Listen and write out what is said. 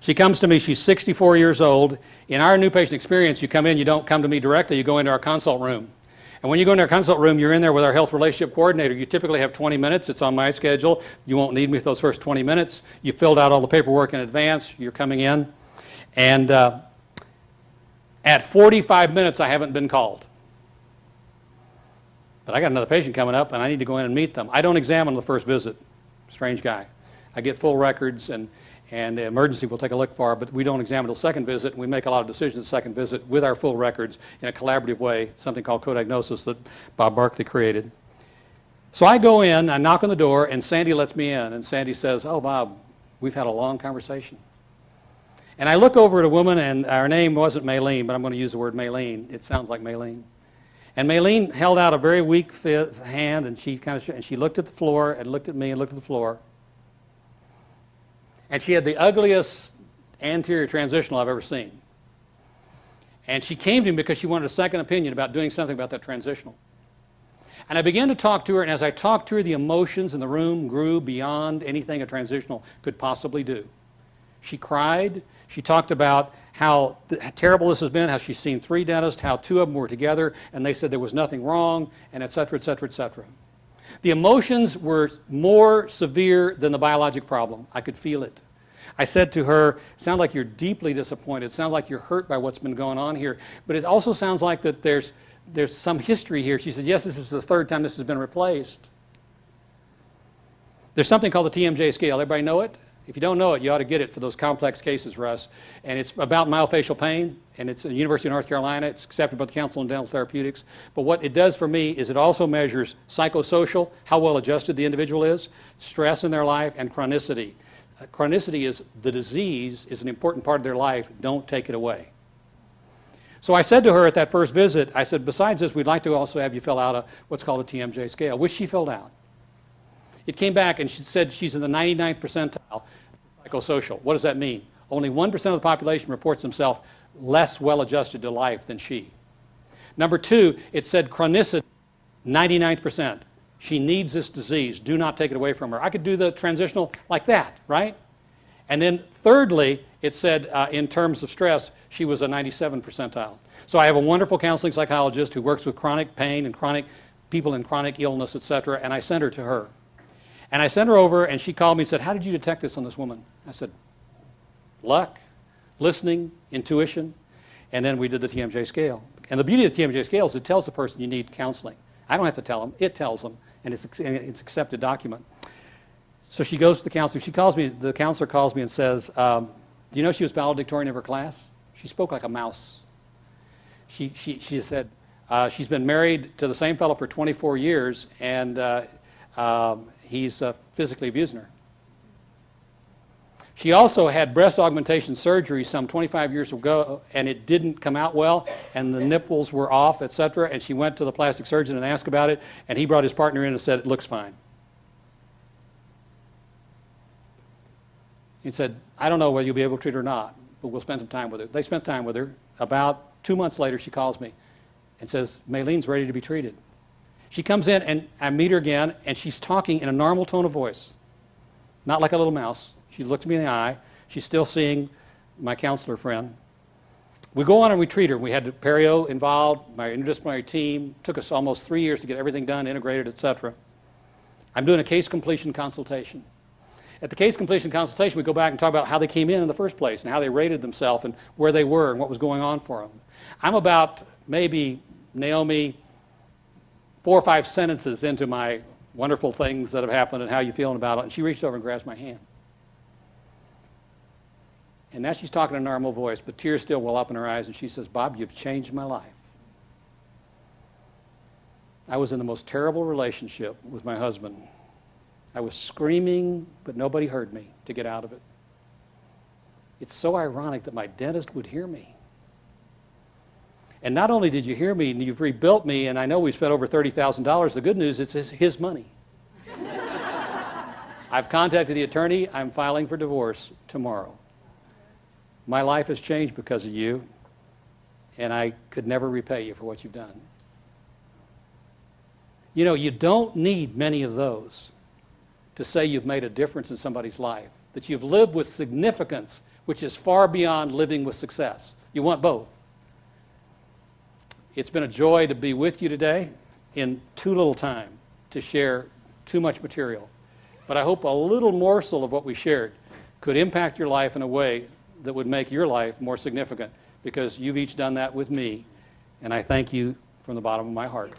She comes to me, she's 64 years old. In our new patient experience, you come in, you don't come to me directly, you go into our consult room. And when you go into our consult room, you're in there with our health relationship coordinator. You typically have 20 minutes. It's on my schedule. You won't need me for those first 20 minutes. You filled out all the paperwork in advance. You're coming in. And at 45 minutes, I haven't been called. But I got another patient coming up, and I need to go in and meet them. I don't examine the first visit. Strange guy. I get full records, and the emergency will take a look for, but we don't examine until second visit. We make a lot of decisions at second visit with our full records in a collaborative way, something called co-diagnosis that Bob Barkley created. So I go in, I knock on the door, and Sandy lets me in. And Sandy says, "Oh, Bob, we've had a long conversation." And I look over at a woman, and our name wasn't Maylene, but I'm going to use the word Maylene. It sounds like Maylene. And Maylene held out a very weak hand, and she looked at the floor and looked at me and looked at the floor. And she had the ugliest anterior transitional I've ever seen. And she came to me because she wanted a second opinion about doing something about that transitional. And I began to talk to her, and as I talked to her, the emotions in the room grew beyond anything a transitional could possibly do. She cried. She talked about how terrible this has been, how she's seen 3 dentists, how 2 of them were together, and they said there was nothing wrong, and et cetera, et cetera, et cetera. The emotions were more severe than the biologic problem. I could feel it. I said to her, "It sounds like you're deeply disappointed. It sounds like you're hurt by what's been going on here. But it also sounds like that there's some history here." She said, "Yes, this is the 3rd time this has been replaced." There's something called the TMJ scale. Everybody know it? If you don't know it, you ought to get it for those complex cases, Russ. And it's about myofascial pain, and it's at the University of North Carolina. It's accepted by the Council on Dental Therapeutics. But what it does for me is it also measures psychosocial, how well adjusted the individual is, stress in their life, and chronicity. Chronicity is the disease is an important part of their life. Don't take it away. So I said to her at that first visit, I said, "Besides this, we'd like to also have you fill out what's called a TMJ scale," which she filled out. It came back and she said she's in the 99th percentile psychosocial. What does that mean? Only 1% of the population reports themselves less well-adjusted to life than she. Number 2, it said chronicity, 99th percent. She needs this disease. Do not take it away from her. I could do the transitional like that, right? And then thirdly, it said in terms of stress, she was a 97th percentile. So I have a wonderful counseling psychologist who works with chronic pain and chronic people in chronic illness, etc., and I sent her to her. And I sent her over, and she called me and said, "How did you detect this on this woman?" I said, "Luck, listening, intuition," and then we did the TMJ scale. And the beauty of the TMJ scale is it tells the person you need counseling. I don't have to tell them. It tells them, and it's accepted document. So she goes to the counselor. She calls me. The counselor calls me and says, "Do you know she was valedictorian of her class?" She spoke like a mouse. She said she's been married to the same fellow for 24 years, and he's physically abusing her. She also had breast augmentation surgery some 25 years ago, and it didn't come out well, and the nipples were off, etc., and she went to the plastic surgeon and asked about it, and he brought his partner in and said, "It looks fine." He said, "I don't know whether you'll be able to treat her or not, but we'll spend some time with her." They spent time with her. About 2 months later, she calls me and says, "Maylene's ready to be treated." She comes in, and I meet her again, and she's talking in a normal tone of voice, not like a little mouse. She looks me in the eye. She's still seeing my counselor friend. We go on and we treat her. We had perio involved, my interdisciplinary team. It took us almost 3 years to get everything done, integrated, etc. I'm doing a case completion consultation. At the case completion consultation, we go back and talk about how they came in the first place and how they rated themselves and where they were and what was going on for them. I'm about maybe, Naomi, 4 or 5 sentences into my wonderful things that have happened and how you feeling about it, and she reached over and grabs my hand. And now she's talking in a normal voice, but tears still well up in her eyes, and she says, "Bob, you've changed my life. I was in the most terrible relationship with my husband. I was screaming, but nobody heard me to get out of it. It's so ironic that my dentist would hear me. And not only did you hear me, and you've rebuilt me, and I know we spent over $30,000. The good news is it's his money. I've contacted the attorney. I'm filing for divorce tomorrow. My life has changed because of you, and I could never repay you for what you've done." You know, you don't need many of those to say you've made a difference in somebody's life, that you've lived with significance which is far beyond living with success. You want both. It's been a joy to be with you today in too little time to share too much material. But I hope a little morsel of what we shared could impact your life in a way that would make your life more significant, because you've each done that with me, and I thank you from the bottom of my heart.